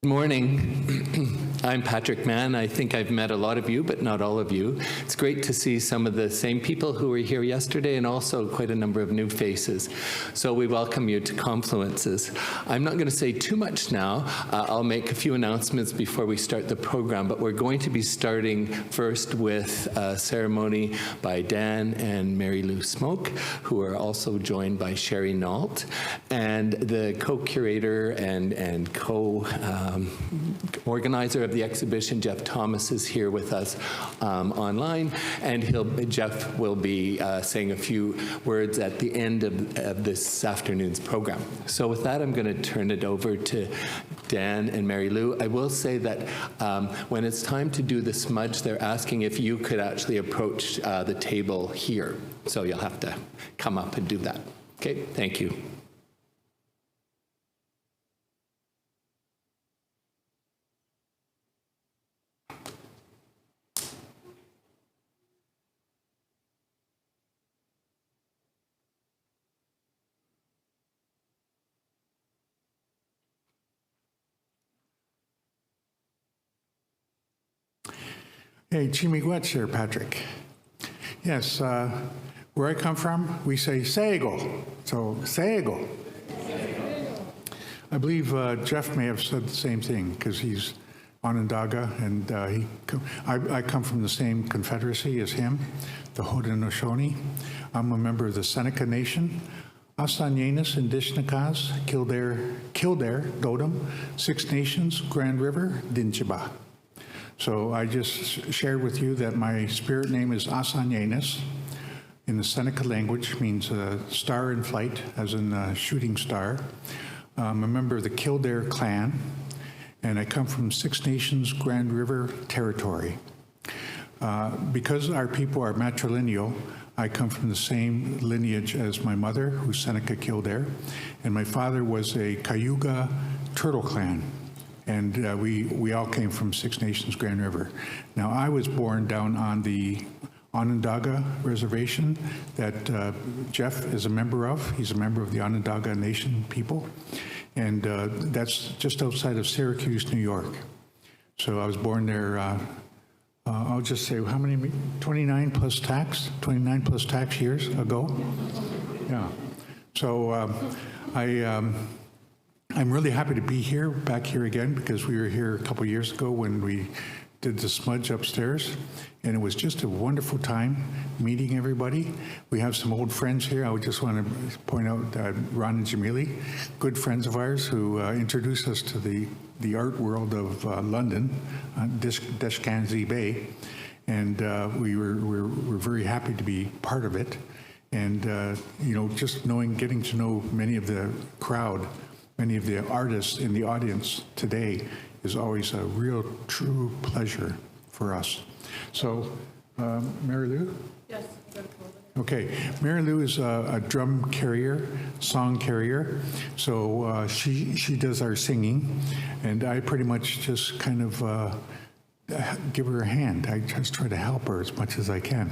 Good morning. I'm Patrick Mann. I think I've met a lot of you, but not all of you. It's great to see some of the same people who were here yesterday and also quite a number of new faces. So we welcome you to Confluences. I'm not going to say too much now. I'll make a few announcements before we start the program, but we're going to be starting first with a ceremony by Dan and Mary Lou Smoke, who are also joined by Sherry Nault, and the co-curator and co-organizer of the exhibition, Jeff Thomas, is here with us online, and Jeff will be saying a few words at the end of this afternoon's program. So with that, I'm going to turn it over to Dan and Mary Lou. I will say that when it's time to do the smudge, they're asking if you could actually approach the table here. So you'll have to come up and do that. Okay, thank you. Hey, Chimigwet, Sir Patrick. Yes, where I come from, we say Sego. So, Sego. I believe Jeff may have said the same thing because he's Onondaga, and I come from the same confederacy as him, the Haudenosaunee. I'm a member of the Seneca Nation, Asanyanis, Indishnakas, Kildare, Dodom, Six Nations, Grand River, Dinchiba. So I just shared with you that my spirit name is Asanyanis. In the Seneca language, means star in flight, as in shooting star. I'm a member of the Kildare clan, and I come from Six Nations Grand River territory. Because our people are matrilineal, I come from the same lineage as my mother, who's Seneca Kildare, and my father was a Cayuga Turtle Clan. And we all came from Six Nations Grand River. Now, I was born down on the Onondaga Reservation that Jeff is a member of. He's a member of the Onondaga Nation people. And that's just outside of Syracuse, New York. So I was born there, I'll just say, how many, 29 plus tax years ago? Yeah. So I'm really happy to be here, back here again, because we were here a couple years ago when we did the smudge upstairs, and it was just a wonderful time meeting everybody. We have some old friends here. I would just want to point out Ron and Jamili, good friends of ours who introduced us to the art world of London, Deshkanzi Bay, and we're very happy to be part of it. And you know, just getting to know many of the crowd, many of the artists in the audience today is always a real, true pleasure for us. So, Mary Lou? Yes. Okay, Mary Lou is a drum carrier, song carrier. So she does our singing, and I pretty much just kind of give her a hand. I just try to help her as much as I can.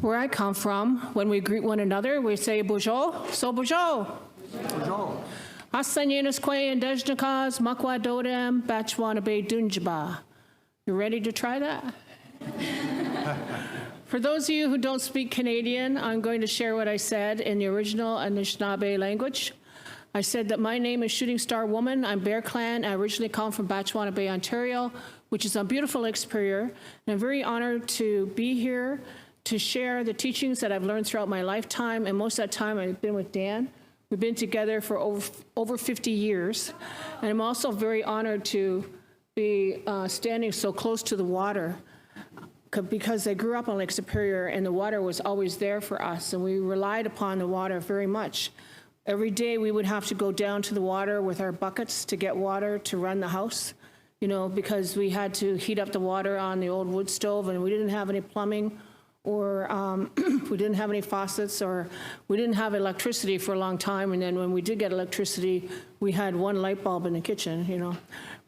Where I come from, when we greet one another, we say bonjour, so bonjour. Bonjour. Asanyanis kwe and dejnakas, makwa dodem, bachwanabe dunjaba. You ready to try that? For those of you who don't speak Canadian, I'm going to share what I said in the original Anishinaabe language. I said that my name is Shooting Star Woman. I'm Bear Clan. I originally come from Bachwana Bay, Ontario, which is on beautiful Lake Superior. And I'm very honored to be here to share the teachings that I've learned throughout my lifetime. And most of that time I've been with Dan. We've been together for over 50 years. And I'm also very honored to be standing so close to the water because I grew up on Lake Superior and the water was always there for us. And we relied upon the water very much. Every day we would have to go down to the water with our buckets to get water to run the house, because we had to heat up the water on the old wood stove and we didn't have any plumbing or we didn't have any faucets, or we didn't have electricity for a long time. And then when we did get electricity, we had one light bulb in the kitchen, you know.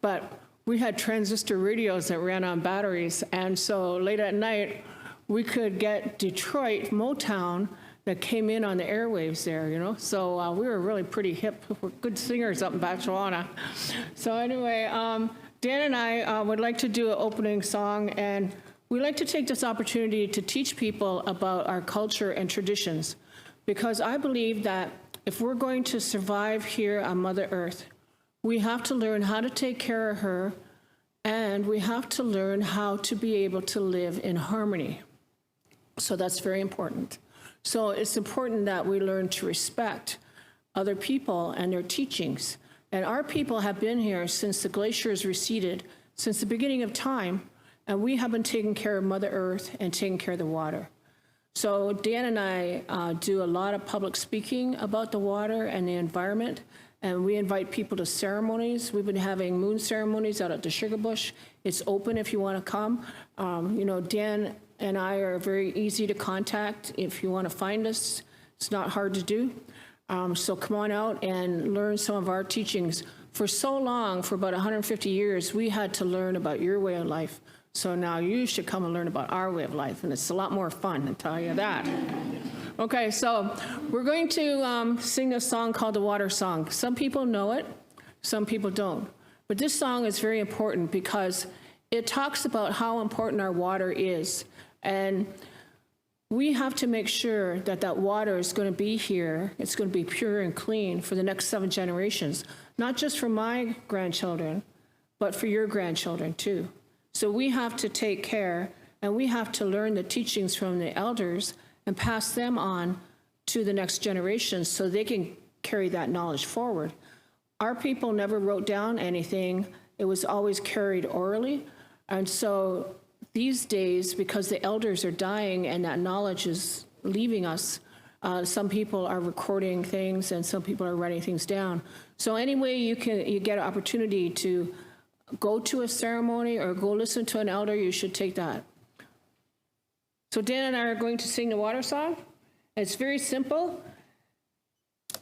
But we had transistor radios that ran on batteries. And so late at night, we could get Detroit, Motown, that came in on the airwaves there, you know. So we were really pretty hip. We're good singers up in Botswana. So anyway, Dan and I would like to do an opening song, and we like to take this opportunity to teach people about our culture and traditions, because I believe that if we're going to survive here on Mother Earth, we have to learn how to take care of her, and we have to learn how to be able to live in harmony. So that's very important. So it's important that we learn to respect other people and their teachings. And our people have been here since the glaciers receded, since the beginning of time, and we have been taking care of Mother Earth and taking care of the water. So Dan and I do a lot of public speaking about the water and the environment, and we invite people to ceremonies. We've been having moon ceremonies out at the Sugar Bush. It's open if you want to come. You know, Dan and I are very easy to contact. If you want to find us, it's not hard to do. So come on out and learn some of our teachings. For so long, for about 150 years, we had to learn about your way of life. So now you should come and learn about our way of life, and it's a lot more fun, I'll tell you that. Okay, so we're going to sing a song called the Water Song. Some people know it, some people don't. But this song is very important because it talks about how important our water is. And we have to make sure that that water is going to be here. It's going to be pure and clean for the next 7 generations, not just for my grandchildren, but for your grandchildren too. So we have to take care, and we have to learn the teachings from the elders and pass them on to the next generation so they can carry that knowledge forward. Our people never wrote down anything. It was always carried orally. And so these days, because the elders are dying and that knowledge is leaving us, some people are recording things and some people are writing things down. So anyway, you get an opportunity to go to a ceremony or go listen to an elder, you should take that. So Dan and I are going to sing the water song. It's very simple.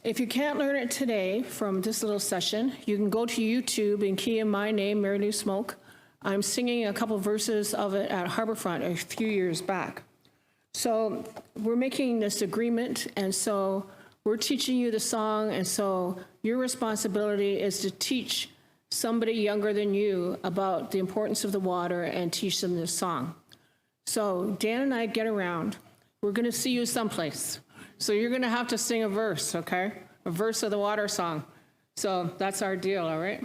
If you can't learn it today from this little session, you can go to YouTube and key in my name, Mary Lou Smoke. I'm singing a couple verses of it at Harborfront a few years back. So we're making this agreement, and so we're teaching you the song, and so your responsibility is to teach somebody younger than you about the importance of the water and teach them this song. So Dan and I get around. We're going to see you someplace. So you're going to have to sing a verse, okay? A verse of the water song. So that's our deal, all right?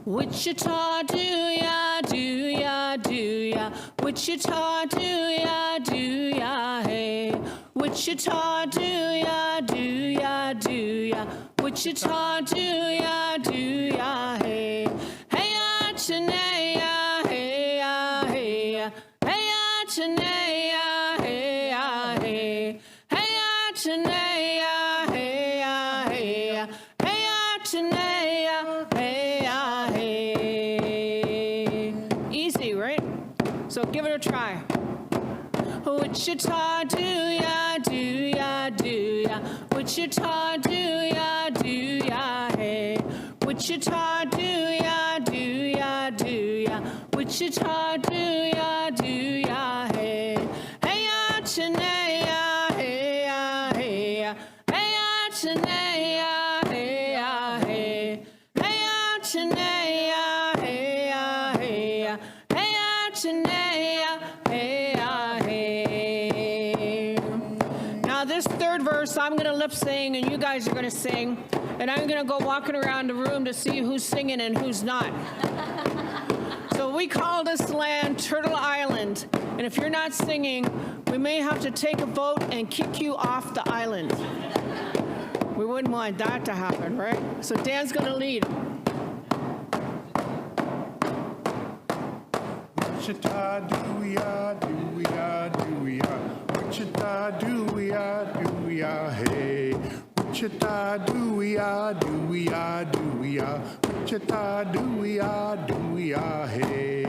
Wichita, do ya, do ya, do ya. Wichita, do ya, do ya, hey. Wichita, do ya, do ya, do ya. Wichita, do ya, do ya, hey. Hey, Achanaya, hey, hey. Hey, Achanaya, hey, hey. Hey, Achanaya, hey, hey. Hey, Achanaya, hey, hey. Easy, right? So give it a try. Wichita, do ya, do ya, do ya. Wichita, do ya, do ya, hey. Wichita, do ya, do ya, do ya. Wichita, do ya, do ya, hey. Hey, Achanaya, hey, hey. Hey, Achanaya, hey, hey. Hey, Achanaya, hey, hey. Hey, Achanaya, hey, hey. Now this third verse, I'm going to lip sing, and you guys are going to sing, and I'm going to go walking around the room to see who's singing and who's not. So we call this land Turtle Island, and if you're not singing, we may have to take a vote and kick you off the island. We wouldn't want that to happen, right? So Dan's going to lead. Wichita, do-ya, do-ya, do-ya. Wichita, do-ya, do-ya, hey. Wichita, doo-wee-ah, doo-wee-ah, doo-wee-ah. Wichita, doo-wee-ah, doo-wee-ah, hey.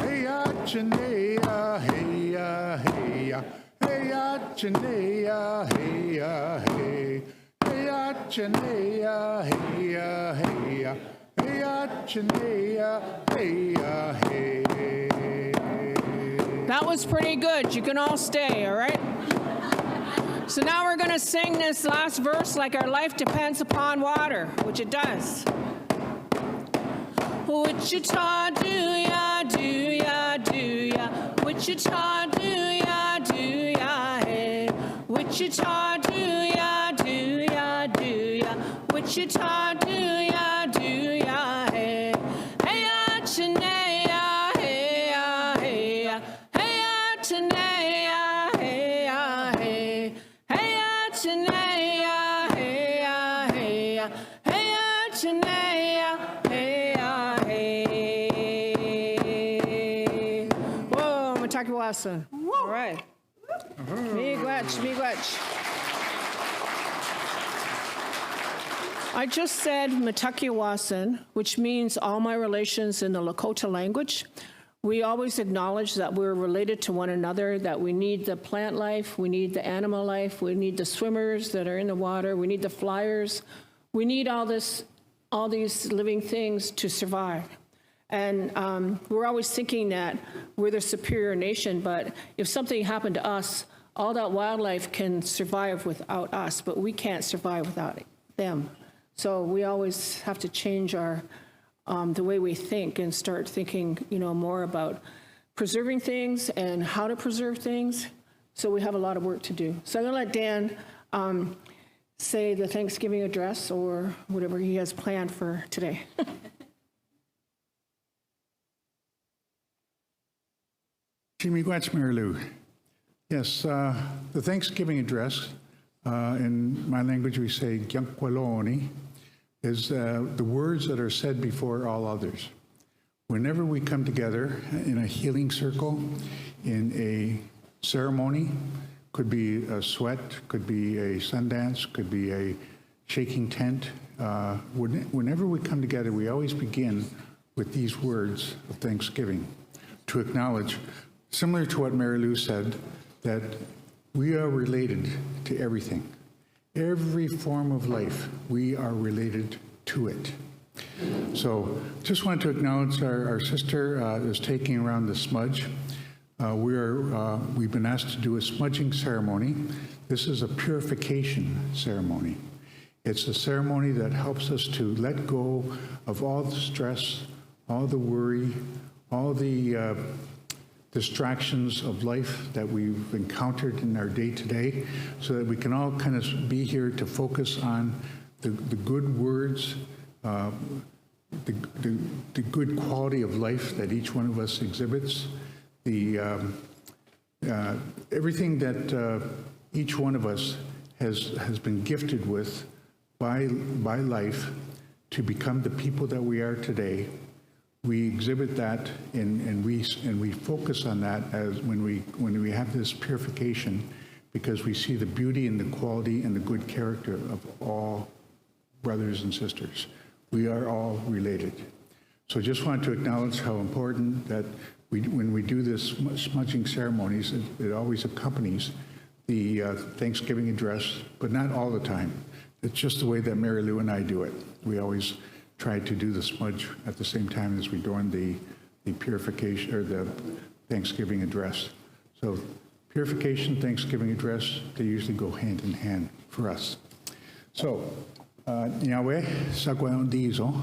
Hey-ya, Chinea, hey-ya, hey-ya. Hey-ya, Chinea, hey-ya, hey. Hey-ya, Chinea, hey-ya, hey-ya. Hey-ya, Chinea, hey-ya, hey. That was pretty good. You can all stay, all right? So now we're going to sing this last verse like our life depends upon water, which it does. Wichita, do-ya, do-ya, do-ya. Wichita, do-ya, do-ya, hey. Wichita, do-ya, do-ya, do-ya. Wichita, do-ya, do-ya, hey. Hey-ya, Chinea, hey-ya, hey-ya. Hey-ya, Chinea, hey-ya, hey. Hey-ya, Chinea, hey-ya, hey-ya. Hey-ya, Chinea, hey-ya, hey. Whoa, Matakiwasa. All right. Miigwech, miigwech. I just said Matakiwasan, which means all my relations in the Lakota language. We always acknowledge that we're related to one another, that we need the plant life, we need the animal life, we need the swimmers that are in the water, we need the flyers. We need all these living things to survive. And we're always thinking that we're the superior nation, but if something happened to us, all that wildlife can survive without us, but we can't survive without them. So we always have to change our the way we think and start thinking, more about preserving things and how to preserve things. So we have a lot of work to do. So I'm going to let Dan say the Thanksgiving address or whatever he has planned for today. Miigwech, Marilu. Yes, the Thanksgiving address, in my language we say Gyankwaloni, is the words that are said before all others. Whenever we come together in a healing circle, in a ceremony, could be a sweat, could be a Sundance, could be a shaking tent. Whenever we come together, we always begin with these words of thanksgiving to acknowledge, similar to what Mary Lou said, that we are related to everything. Every form of life, we are related to it. So just wanted to acknowledge our sister is taking around the smudge. We've been asked to do a smudging ceremony. This is a purification ceremony. It's a ceremony that helps us to let go of all the stress, all the worry, all the distractions of life that we've encountered in our day-to-day, so that we can all kind of be here to focus on the good words, the good quality of life that each one of us exhibits, everything that each one of us has been gifted with by life to become the people that we are today. We exhibit that and we focus on that as when we have this purification, because we see the beauty and the quality and the good character of all brothers and sisters. We are all related. So just wanted to acknowledge how important that when we do this smudging ceremonies, it always accompanies the Thanksgiving address, but not all the time. It's just the way that Mary Lou and I do it. We always try to do the smudge at the same time as we're doing the purification or the Thanksgiving address. So purification, Thanksgiving address, they usually go hand in hand for us. So, Yahweh, Sagwandizo,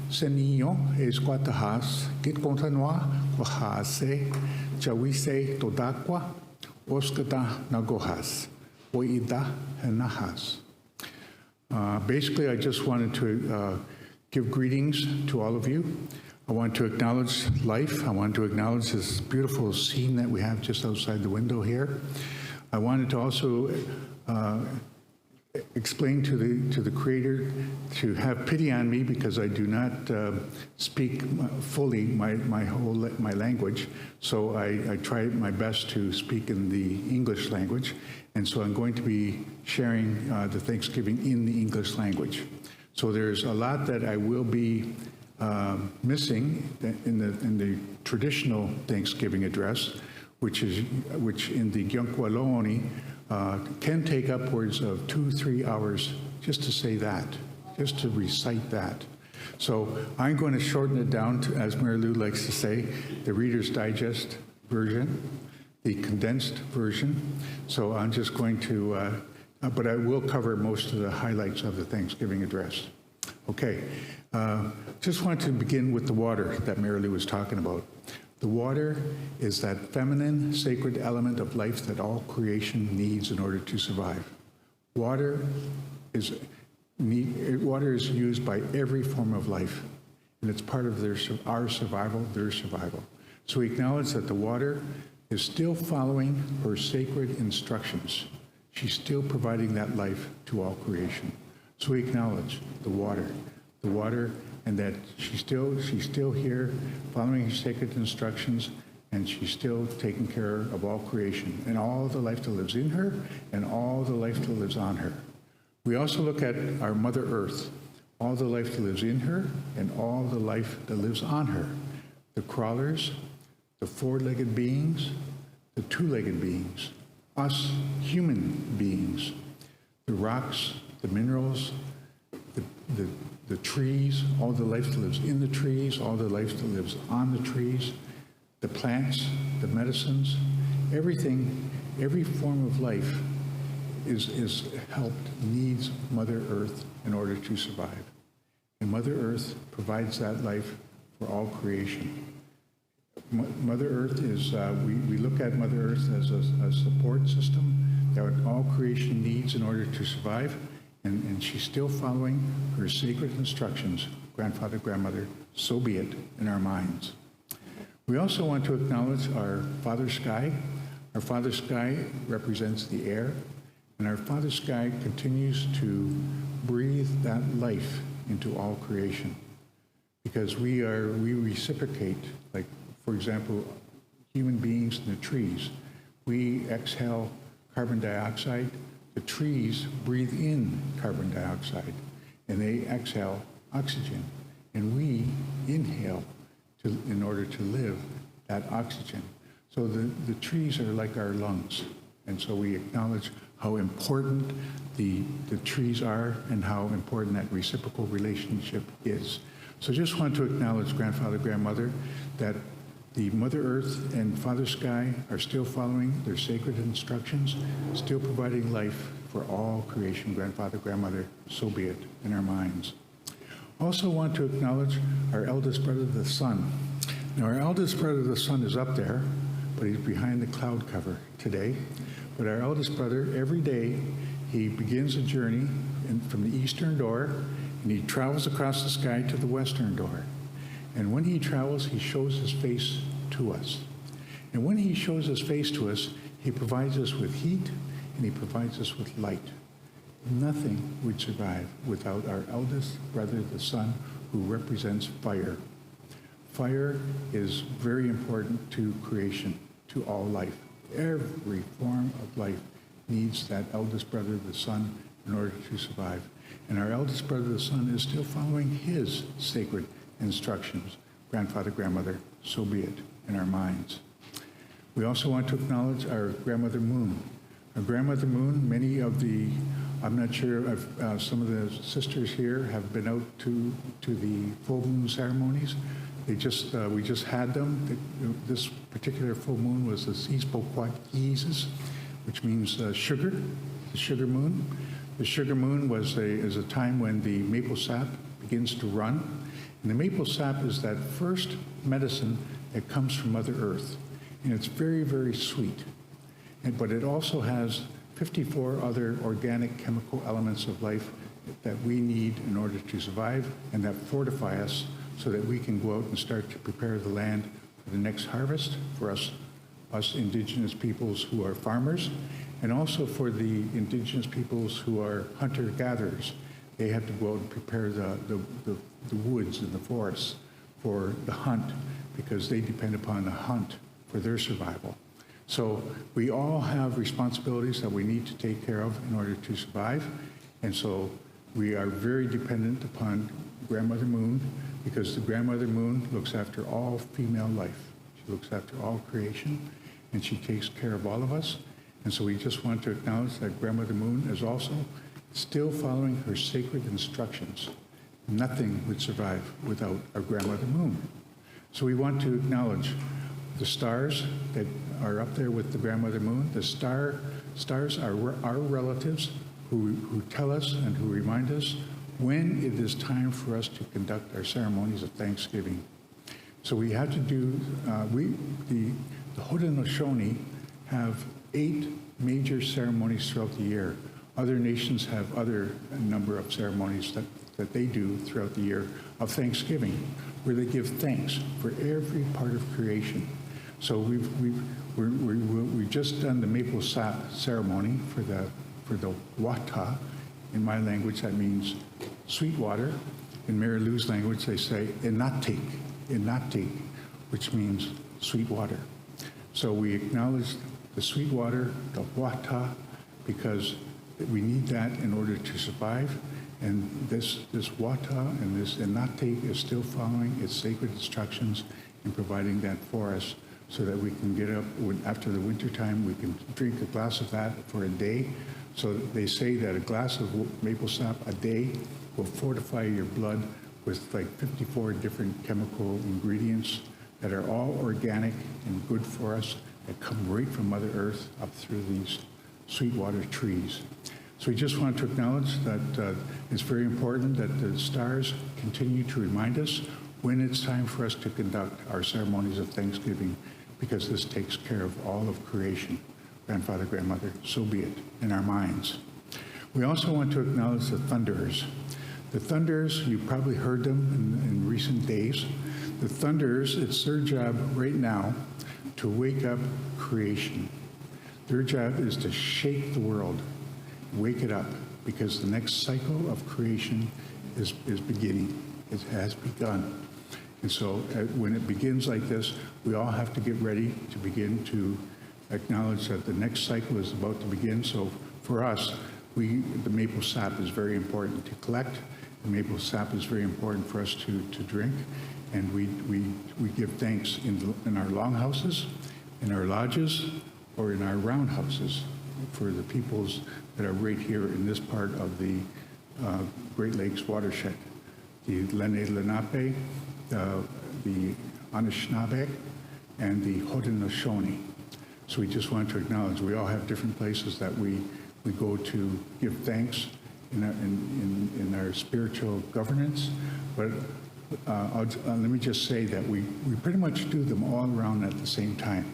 Senio, Esquatahas, Git Contanwa, Wahase, Jawise, Todakwa, Oskata Nagohas, Oida, and Nahas. Basically, I just wanted to give greetings to all of you. I want to acknowledge life. I want to acknowledge this beautiful scene that we have just outside the window here. I wanted to also explain to the Creator to have pity on me because I do not speak fully my language. So I try my best to speak in the English language, and so I'm going to be sharing the Thanksgiving in the English language. So there's a lot that I will be missing in the traditional Thanksgiving address, which in the Gyunkwaloni can take upwards of 2-3 hours just to say that, just to recite that. So I'm going to shorten it down to, as Mary Lou likes to say, the Reader's Digest version, the condensed version. So I'm just going to, but I will cover most of the highlights of the Thanksgiving address. Okay, just want to begin with the water that Mary Lou was talking about. The water is that feminine, sacred element of life that all creation needs in order to survive. Water is used by every form of life, and it's part of our survival, their survival. So we acknowledge that the water is still following her sacred instructions. She's still providing that life to all creation. So we acknowledge the water, and that she's still here following her sacred instructions, and she's still taking care of all creation and all the life that lives in her and all the life that lives on her. We also look at our Mother Earth, all the life that lives in her and all the life that lives on her. The crawlers, the four-legged beings, the two-legged beings, us human beings, the rocks, the minerals, the trees, all the life that lives in the trees, all the life that lives on the trees, the plants, the medicines, everything, every form of life is helped, needs Mother Earth in order to survive. And Mother Earth provides that life for all creation. Mother Earth is, we look at Mother Earth as a support system that all creation needs in order to survive. And she's still following her sacred instructions, grandfather, grandmother, so be it in our minds. We also want to acknowledge our Father Sky. Our Father Sky represents the air, and our Father Sky continues to breathe that life into all creation. Because we reciprocate, like, for example, human beings and the trees. We exhale carbon dioxide. The trees breathe in carbon dioxide, and they exhale oxygen. And we inhale in order to live that oxygen. So the trees are like our lungs. And so we acknowledge how important the trees are and how important that reciprocal relationship is. So just want to acknowledge grandfather, grandmother, that the Mother Earth and Father Sky are still following their sacred instructions, still providing life for all creation, grandfather, grandmother, so be it in our minds. Also want to acknowledge our eldest brother, the sun. Now, our eldest brother, the sun, is up there, but he's behind the cloud cover today. But our eldest brother, every day, he begins a journey from the eastern door, and he travels across the sky to the western door. And when he travels, he shows his face to us. And when he shows his face to us, he provides us with heat and he provides us with light. Nothing would survive without our eldest brother, the sun, who represents fire. Fire is very important to creation, to all life. Every form of life needs that eldest brother, the sun, in order to survive. And our eldest brother, the sun, is still following his sacred instructions. Grandfather, grandmother, so be it in our minds. We also want to acknowledge our grandmother moon. Our grandmother moon, many of the, I'm not sure if some of the sisters here have been out to the full moon ceremonies. We just had them. This particular full moon was the Seespoquatkeeses, which means sugar, the sugar moon. The sugar moon is a time when the maple sap begins to run. And the maple sap is that first medicine that comes from Mother Earth. And it's very, very sweet. But it also has 54 other organic chemical elements of life that we need in order to survive and that fortify us so that we can go out and start to prepare the land for the next harvest for us indigenous peoples who are farmers, And also for the indigenous peoples who are hunter-gatherers. They have to go out and prepare the woods and the forests for the hunt because they depend upon the hunt for their survival. So we all have responsibilities that we need to take care of in order to survive. And so we are very dependent upon Grandmother Moon because the Grandmother Moon looks after all female life. She looks after all creation and she takes care of all of us. And so we just want to acknowledge that Grandmother Moon is also still following her sacred instructions. Nothing would survive without our Grandmother Moon. So we want to acknowledge the stars that are up there with the Grandmother Moon. The stars are our relatives who tell us and who remind us when it is time for us to conduct our ceremonies of Thanksgiving. So we have to do, the Haudenosaunee have 8 major ceremonies throughout the year. Other nations have other number of ceremonies that they do throughout the year of Thanksgiving, where they give thanks for every part of creation. So we've just done the maple sap ceremony for the wata. In my language, that means sweet water. In Mary Lou's language, they say inatik, which means sweet water. So we acknowledge the sweet water, the wata, because we need that in order to survive. And this wata and this inatik is still following its sacred instructions in providing that for us so that we can get up after the winter time, we can drink a glass of that for a day. So they say that a glass of maple sap a day will fortify your blood with like 54 different chemical ingredients that are all organic and good for us, that come right from Mother Earth up through these sweetwater trees. So we just want to acknowledge that it's very important that the stars continue to remind us when it's time for us to conduct our ceremonies of Thanksgiving, because this takes care of all of creation. Grandfather, grandmother, so be it, in our minds. We also want to acknowledge the thunderers. The thunderers, you've probably heard them in recent days. The thunderers, it's their job right now to wake up creation. Their job is to shake the world, wake it up, because the next cycle of creation is beginning. It has begun. And so when it begins like this, we all have to get ready to begin to acknowledge that the next cycle is about to begin. So for us, the maple sap is very important to collect. The maple sap is very important for us to drink. And we give thanks in our longhouses, in our lodges, or in our roundhouses for the peoples that are right here in this part of the Great Lakes watershed. The Lenape, the Anishinaabe, and the Haudenosaunee. So we just want to acknowledge we all have different places that we go to give thanks in our spiritual governance. But let me just say that we pretty much do them all around at the same time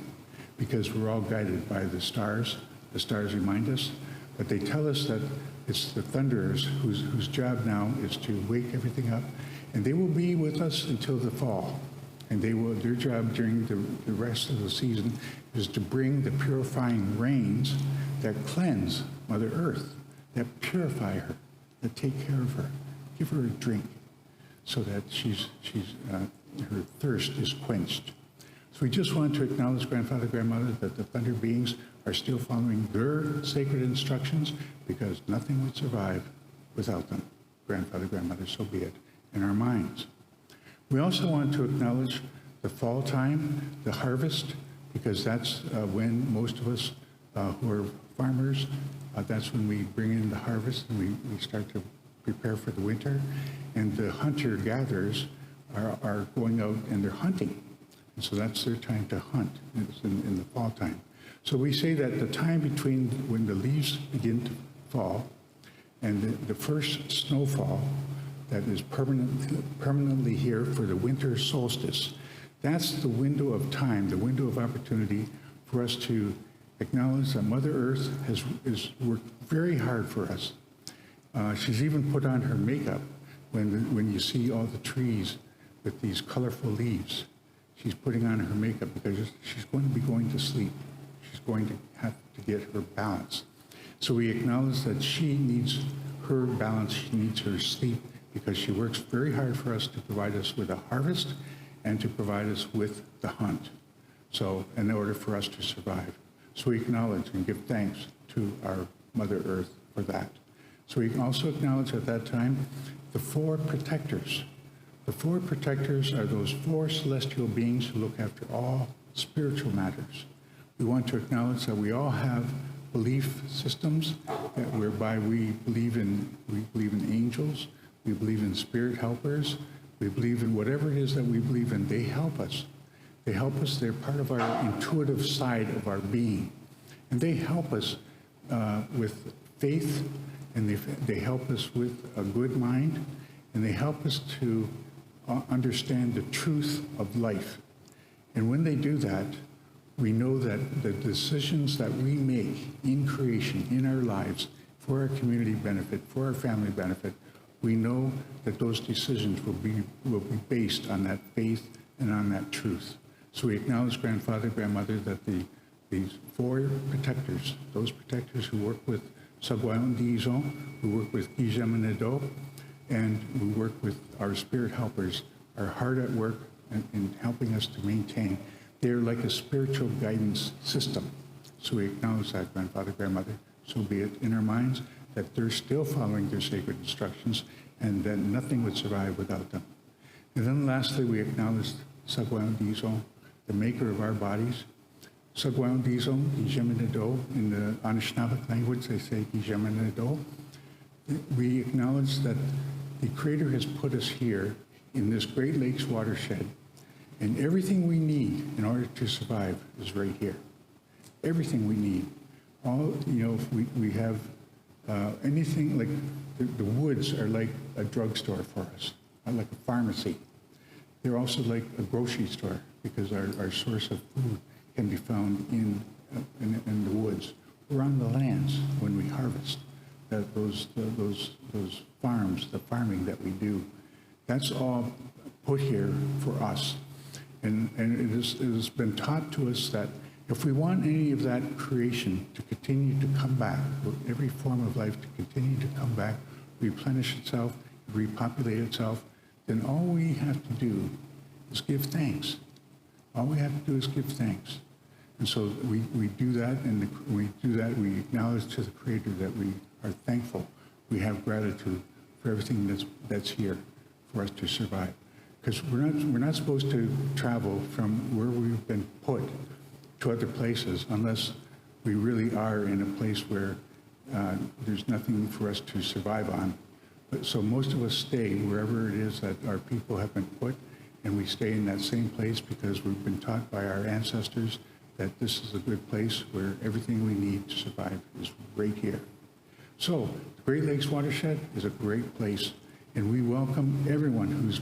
because we're all guided by the stars. The stars remind us, but they tell us that it's the thunderers whose job now is to wake everything up, and they will be with us until the fall. And their job during the rest of the season is to bring the purifying rains that cleanse Mother Earth, that purify her, that take care of her, give her a drink, so that her thirst is quenched. So we just want to acknowledge Grandfather, Grandmother, that the thunder beings are still following their sacred instructions because nothing would survive without them. Grandfather, Grandmother, so be it, in our minds. We also want to acknowledge the fall time, the harvest, because that's when most of us who are farmers, that's when we bring in the harvest and we start to prepare for the winter. And the hunter-gatherers are going out and they're hunting. And so that's their time to hunt. It's in the fall time. So we say that the time between when the leaves begin to fall and the first snowfall that is permanently here for the winter solstice, that's the window of time, the window of opportunity for us to acknowledge that Mother Earth has worked very hard for us. She's even put on her makeup when you see all the trees with these colorful leaves. She's putting on her makeup because she's going to be going to sleep. she's going to have to get her balance. So we acknowledge that she needs her balance, she needs her sleep, because she works very hard for us to provide us with a harvest and to provide us with the hunt. So in order for us to survive. So we acknowledge and give thanks to our Mother Earth for that. So we also acknowledge at that time the 4 protectors. The 4 protectors are those 4 celestial beings who look after all spiritual matters. We want to acknowledge that we all have belief systems whereby we believe in angels, we believe in spirit helpers, we believe in whatever it is that we believe in. They help us. They help us. They're part of our intuitive side of our being. And they help us with faith, and they help us with a good mind, and they help us to understand the truth of life. And when they do that, we know that the decisions that we make in creation, in our lives, for our community benefit, for our family benefit, we know that those decisions will be based on that faith and on that truth. So we acknowledge grandfather, grandmother, that these 4 protectors, those protectors who work with Sagwayon Dizon, who work with Gijamanado, and who work with our spirit helpers, are hard at work in helping us to maintain. They're like a spiritual guidance system. So we acknowledge that, grandfather, grandmother. So be it in our minds that they're still following their sacred instructions and that nothing would survive without them. And then lastly, we acknowledge Sagwayon Dizon, the maker of our bodies. Sagwayon Dizon, Gijamanado, in the Anishinaabeg language, they say Gijamanado. We acknowledge that the Creator has put us here in this Great Lakes watershed, and everything we need in order to survive is right here. Everything we need. All, we have anything like the woods are like a drugstore for us, like a pharmacy. They're also like a grocery store because our source of food can be found in the woods or on the lands when we harvest. Those farms, the farming that we do, that's all put here for us. And it has been taught to us that if we want any of that creation to continue to come back, every form of life to continue to come back, replenish itself, repopulate itself, then all we have to do is give thanks. All we have to do is give thanks. And so we do that, and we acknowledge to the Creator that we are thankful. We have gratitude for everything that's here for us to survive. Because we're not supposed to travel from where we've been put to other places unless we really are in a place where there's nothing for us to survive on. So most of us stay wherever it is that our people have been put, and we stay in that same place because we've been taught by our ancestors that this is a good place where everything we need to survive is right here. So the Great Lakes watershed is a great place, and we welcome everyone who's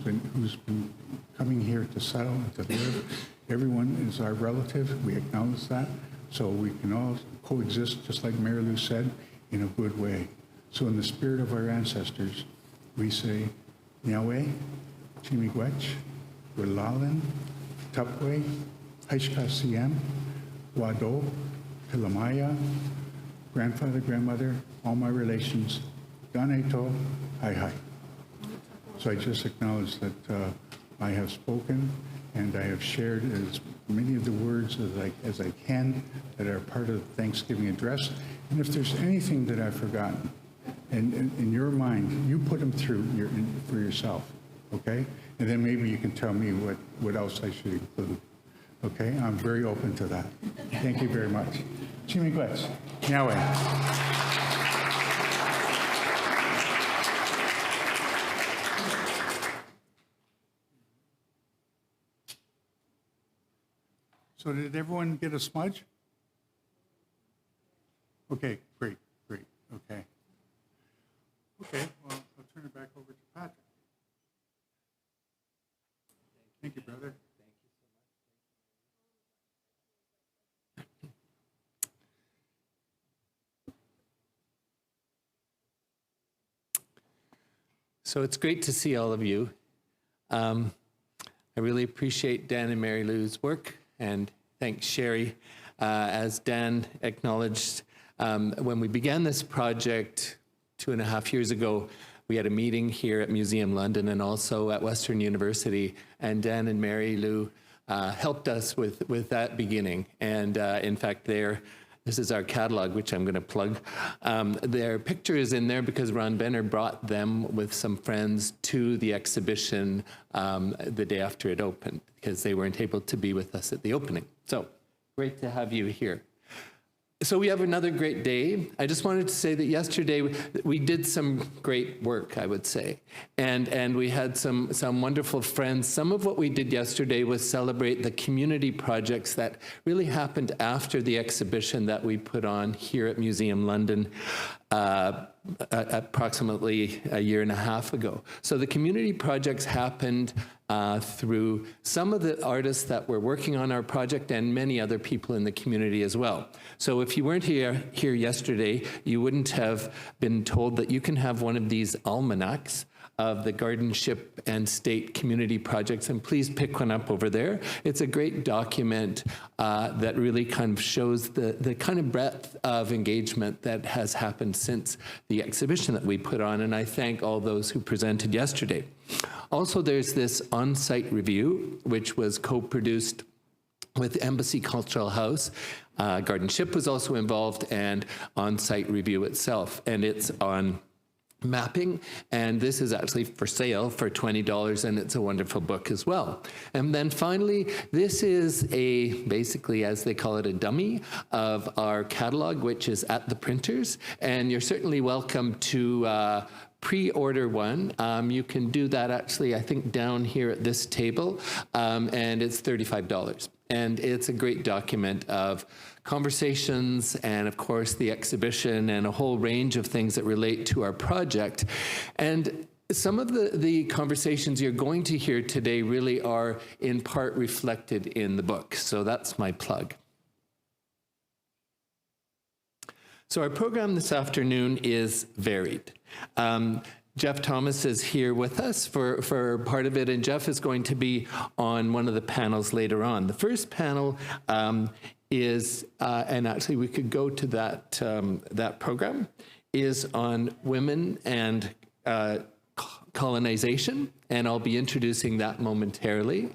been coming here to settle and to live. Everyone is our relative. We acknowledge that. So we can all coexist, just like Mary Lou said, in a good way. So in the spirit of our ancestors, we say, Niawe, Chimigwech, Wilalin, Tupwe, Haishka Siem, Wado, Pilamaya, grandfather, grandmother, all my relations, Ganeto, Hai Hai. So I just acknowledge that I have spoken and I have shared as many of the words as I can that are part of the Thanksgiving address. And if there's anything that I've forgotten, and in your mind, you put them through for yourself, okay? And then maybe you can tell me what else I should include, okay? I'm very open to that. Thank you very much. Chimigwets. Niawe. So did everyone get a smudge? Okay, great, okay. Okay, well, I'll turn it back over to Patrick. Thank you, brother. So it's great to see all of you. I really appreciate Dan and Mary Lou's work, and thanks, Sherry. As Dan acknowledged, when we began this project 2.5 years ago, we had a meeting here at Museum London and also at Western University, and Dan and Mary Lou helped us with that beginning. And in fact, this is our catalog, which I'm going to plug. Their picture is in there because Ron Benner brought them with some friends to the exhibition the day after it opened, because they weren't able to be with us at the opening. So great to have you here. So we have another great day. I just wanted to say that yesterday we did some great work, I would say, and we had some wonderful friends. Some of what we did yesterday was celebrate the community projects that really happened after the exhibition that we put on here at Museum London approximately 1.5 years ago. So the community projects happened through some of the artists that were working on our project and many other people in the community as well. So if you weren't here yesterday, you wouldn't have been told that you can have one of these almanacs of the GardenShip and state community projects, and please pick one up over there. It's a great document that really kind of shows the kind of breadth of engagement that has happened since the exhibition that we put on, and I thank all those who presented yesterday. Also, there's this on-site review, which was co-produced with Embassy Cultural House. GardenShip was also involved, and on-site review itself, and it's on mapping, and this is actually for sale for $20, and it's a wonderful book as well. And then finally, this is basically, as they call it, a dummy of our catalog, which is at the printers, and you're certainly welcome to pre-order one. You can do that actually, I think, down here at this table, and it's $35. And it's a great document of conversations and, of course, the exhibition and a whole range of things that relate to our project. And some of the conversations you're going to hear today really are in part reflected in the book. So that's my plug. So our program this afternoon is varied. Jeff Thomas is here with us for part of it, and Jeff is going to be on one of the panels later on. The first panel is, and actually we could go to that program, is on women and colonization, and I'll be introducing that momentarily.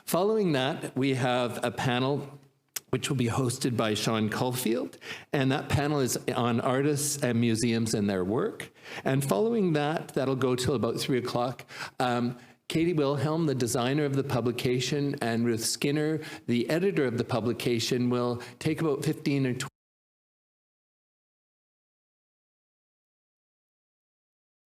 Following that, we have a panel which will be hosted by Sean Caulfield, and that panel is on artists and museums and their work. And following that, that'll go till about 3 o'clock. Katie Wilhelm, the designer of the publication, and Ruth Skinner, the editor of the publication, will take about 15 or